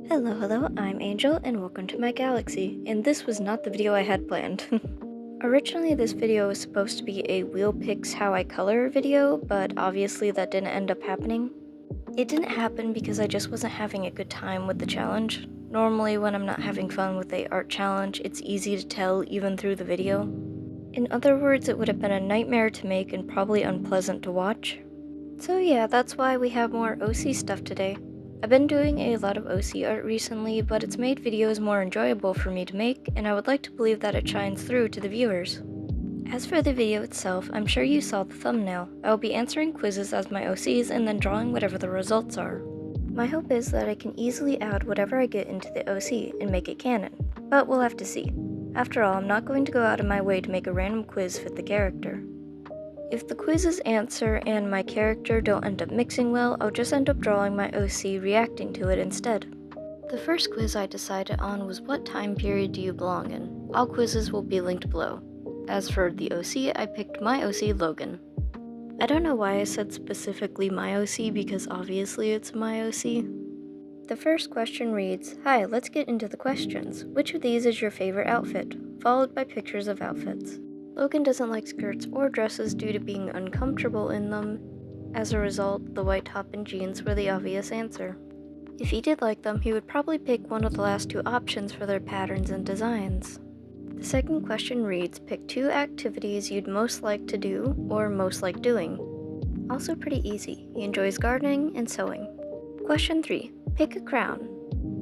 Hello, I'm Angel, and welcome to my galaxy, and this was not the video I had planned. Originally, this video was supposed to be a wheel picks how I color video, but obviously that didn't end up happening. It didn't happen because I just wasn't having a good time with the challenge. Normally, when I'm not having fun with a art challenge, it's easy to tell even through the video. In other words, it would have been a nightmare to make and probably unpleasant to watch. So yeah, that's why we have more OC stuff today. I've been doing a lot of OC art recently, but it's made videos more enjoyable for me to make, and I would like to believe that it shines through to the viewers. As for the video itself, I'm sure you saw the thumbnail. I will be answering quizzes as my OCs and then drawing whatever the results are. My hope is that I can easily add whatever I get into the OC and make it canon, but we'll have to see. After all, I'm not going to go out of my way to make a random quiz fit the character. If the quiz's answer and my character don't end up mixing well, I'll just end up drawing my OC reacting to it instead. The first quiz I decided on was what time period do you belong in? All quizzes will be linked below. As for the OC, I picked my OC Logan. I don't know why I said specifically my OC because obviously it's my OC. The first question reads, "Hi, let's get into the questions. Which of these is your favorite outfit?" Followed by pictures of outfits. Logan doesn't like skirts or dresses due to being uncomfortable in them. As a result, the white top and jeans were the obvious answer. If he did like them, he would probably pick one of the last two options for their patterns and designs. The second question reads, pick two activities you'd most like to do or most like doing. Also pretty easy. He enjoys gardening and sewing. Question 3. Pick a crown.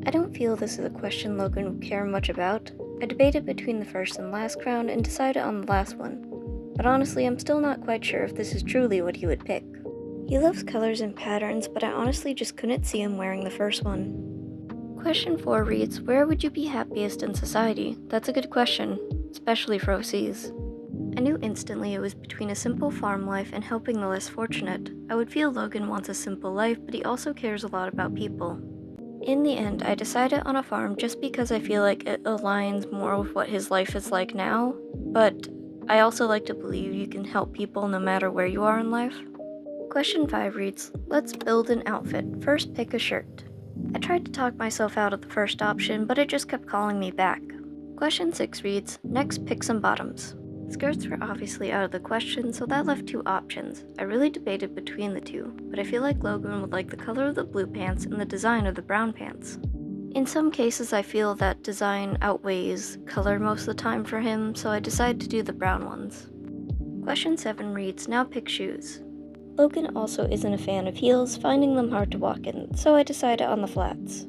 I don't feel this is a question Logan would care much about. I debated between the first and last crown and decided on the last one. But honestly, I'm still not quite sure if this is truly what he would pick. He loves colors and patterns, but I honestly just couldn't see him wearing the first one. Question 4 reads, where would you be happiest in society? That's a good question, especially for OCs. I knew instantly it was between a simple farm life and helping the less fortunate. I would feel Logan wants a simple life, but he also cares a lot about people. In the end, I decided on a farm just because I feel like it aligns more with what his life is like now, but I also like to believe you can help people no matter where you are in life. Question 5 reads, let's build an outfit. First, pick a shirt. I tried to talk myself out of the first option, but it just kept calling me back. Question 6 reads, next, pick some bottoms. Skirts were obviously out of the question, so that left two options. I really debated between the two, but I feel like Logan would like the color of the blue pants and the design of the brown pants. In some cases, I feel that design outweighs color most of the time for him, so I decided to do the brown ones. Question 7 reads, now pick shoes. Logan also isn't a fan of heels, finding them hard to walk in, so I decided on the flats.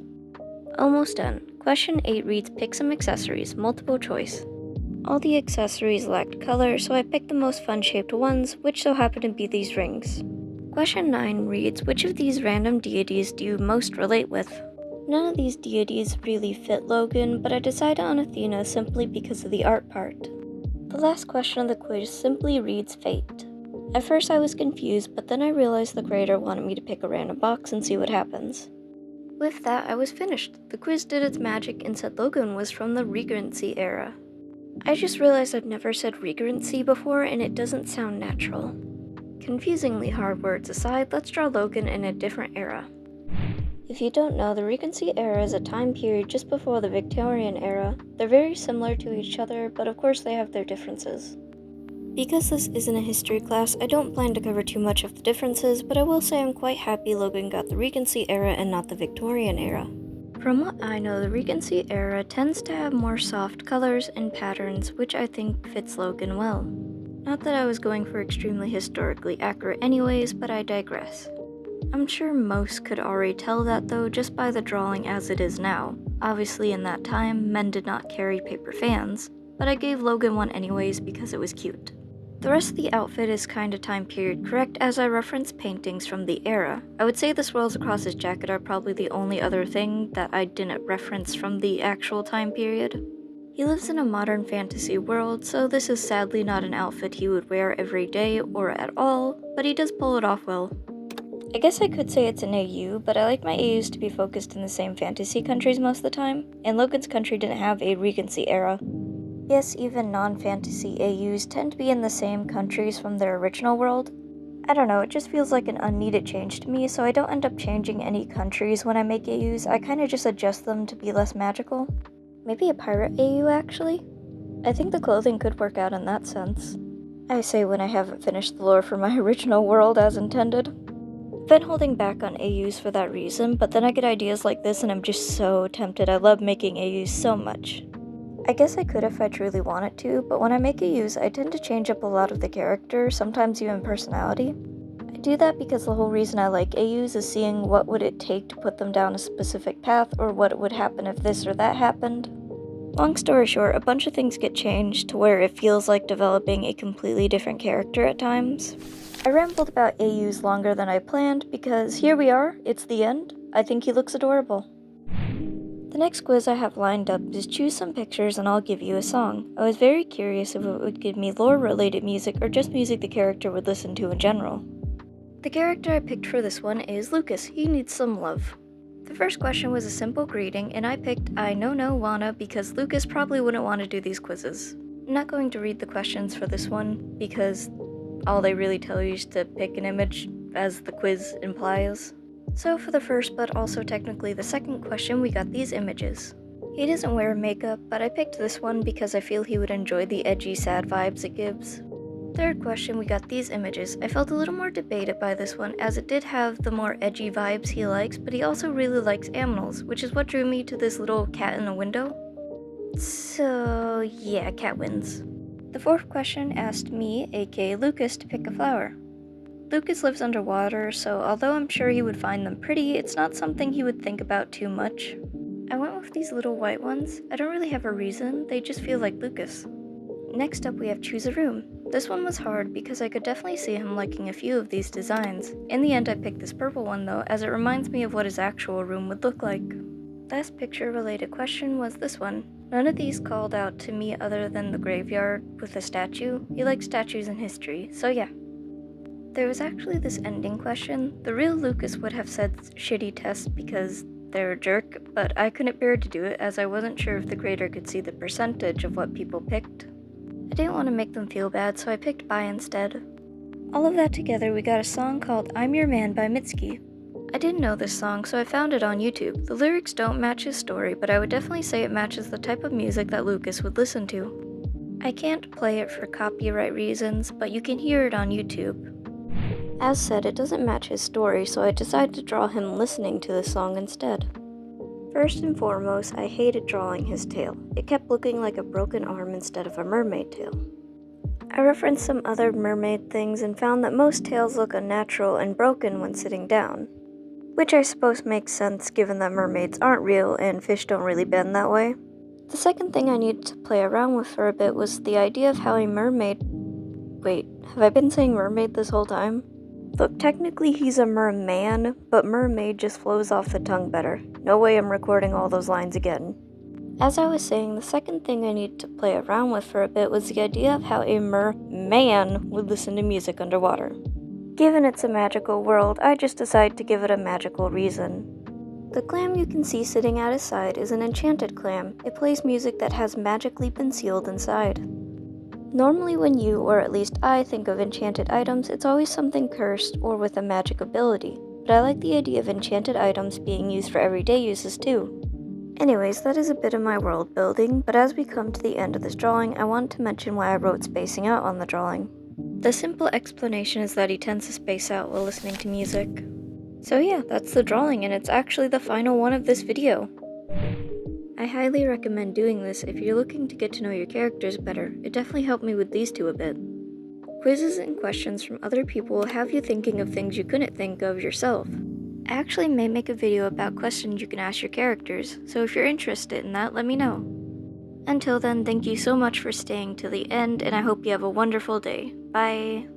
Almost done. Question 8 reads, pick some accessories, multiple choice. All the accessories lacked color, so I picked the most fun-shaped ones, which so happened to be these rings. Question 9 reads, which of these random deities do you most relate with? None of these deities really fit Logan, but I decided on Athena simply because of the art part. The last question of the quiz simply reads fate. At first I was confused, but then I realized the creator wanted me to pick a random box and see what happens. With that, I was finished. The quiz did its magic and said Logan was from the Regency era. I just realized I've never said Regency before and it doesn't sound natural. Confusingly hard words aside, let's draw Logan in a different era. If you don't know, the Regency era is a time period just before the Victorian era. They're very similar to each other, but of course they have their differences. Because this isn't a history class, I don't plan to cover too much of the differences, but I will say I'm quite happy Logan got the Regency era and not the Victorian era. From what I know, the Regency era tends to have more soft colors and patterns, which I think fits Logan well. Not that I was going for extremely historically accurate anyways, but I digress. I'm sure most could already tell that though, just by the drawing as it is now. Obviously in that time, men did not carry paper fans, but I gave Logan one anyways because it was cute. The rest of the outfit is kinda time period correct as I reference paintings from the era. I would say the swirls across his jacket are probably the only other thing that I didn't reference from the actual time period. He lives in a modern fantasy world, so this is sadly not an outfit he would wear every day or at all, but he does pull it off well. I guess I could say it's an AU, but I like my AUs to be focused in the same fantasy countries most of the time, and Logan's country didn't have a Regency era. Yes, even non-fantasy AUs tend to be in the same countries from their original world. I don't know, it just feels like an unneeded change to me, so I don't end up changing any countries when I make AUs. I kinda just adjust them to be less magical. Maybe a pirate AU, actually? I think the clothing could work out in that sense. I say when I haven't finished the lore for my original world as intended. I've been holding back on AUs for that reason, but then I get ideas like this and I'm just so tempted. I love making AUs so much. I guess I could if I truly wanted to, but when I make AUs, I tend to change up a lot of the character, sometimes even personality. I do that because the whole reason I like AUs is seeing what would it take to put them down a specific path, or what would happen if this or that happened. Long story short, a bunch of things get changed to where it feels like developing a completely different character at times. I rambled about AUs longer than I planned because here we are, it's the end. I think he looks adorable. The next quiz I have lined up is choose some pictures and I'll give you a song. I was very curious if it would give me lore-related music or just music the character would listen to in general. The character I picked for this one is Lucas. He needs some love. The first question was a simple greeting, and I picked I no wanna because Lucas probably wouldn't want to do these quizzes. I'm not going to read the questions for this one because all they really tell you is to pick an image, as the quiz implies. So for the first, but also technically the second question, we got these images. He doesn't wear makeup, but I picked this one because I feel he would enjoy the edgy, sad vibes it gives. Third question, we got these images. I felt a little more debated by this one, as it did have the more edgy vibes he likes, but he also really likes animals, which is what drew me to this little cat in a window. So yeah, cat wins. The fourth question asked me, aka Lucas, to pick a flower. Lucas lives underwater, so although I'm sure he would find them pretty, it's not something he would think about too much. I went with these little white ones. I don't really have a reason, they just feel like Lucas. Next up we have choose a room. This one was hard because I could definitely see him liking a few of these designs. In the end I picked this purple one though, as it reminds me of what his actual room would look like. Last picture related question was this one. None of these called out to me other than the graveyard with a statue. He likes statues and history, so yeah. There was actually this ending question. The real Lucas would have said shitty test because they're a jerk, but I couldn't bear to do it as I wasn't sure if the grader could see the percentage of what people picked. I didn't want to make them feel bad, so I picked Bye instead. All of that together, we got a song called I'm Your Man by Mitski. I didn't know this song, so I found it on YouTube. The lyrics don't match his story, but I would definitely say it matches the type of music that Lucas would listen to. I can't play it for copyright reasons, but you can hear it on YouTube. As said, it doesn't match his story, so I decided to draw him listening to the song instead. First and foremost, I hated drawing his tail. It kept looking like a broken arm instead of a mermaid tail. I referenced some other mermaid things and found that most tails look unnatural and broken when sitting down. Which I suppose makes sense given that mermaids aren't real and fish don't really bend that way. The second thing I needed to play around with for a bit was the idea of how a mermaid... Wait, have I been saying mermaid this whole time? Look, technically he's a merman, but mermaid just flows off the tongue better. No way I'm recording all those lines again. As I was saying, the second thing I needed to play around with for a bit was the idea of how a merman would listen to music underwater. Given it's a magical world, I just decided to give it a magical reason. The clam you can see sitting at his side is an enchanted clam. It plays music that has magically been sealed inside. Normally when you, or at least I, think of enchanted items, it's always something cursed or with a magic ability, but I like the idea of enchanted items being used for everyday uses too. Anyways, that is a bit of my world building, but as we come to the end of this drawing, I want to mention why I wrote spacing out on the drawing. The simple explanation is that he tends to space out while listening to music. So yeah, that's the drawing, and it's actually the final one of this video. I highly recommend doing this if you're looking to get to know your characters better. It definitely helped me with these two a bit. Quizzes and questions from other people will have you thinking of things you couldn't think of yourself. I actually may make a video about questions you can ask your characters, so if you're interested in that, let me know. Until then, thank you so much for staying to the end, and I hope you have a wonderful day. Bye!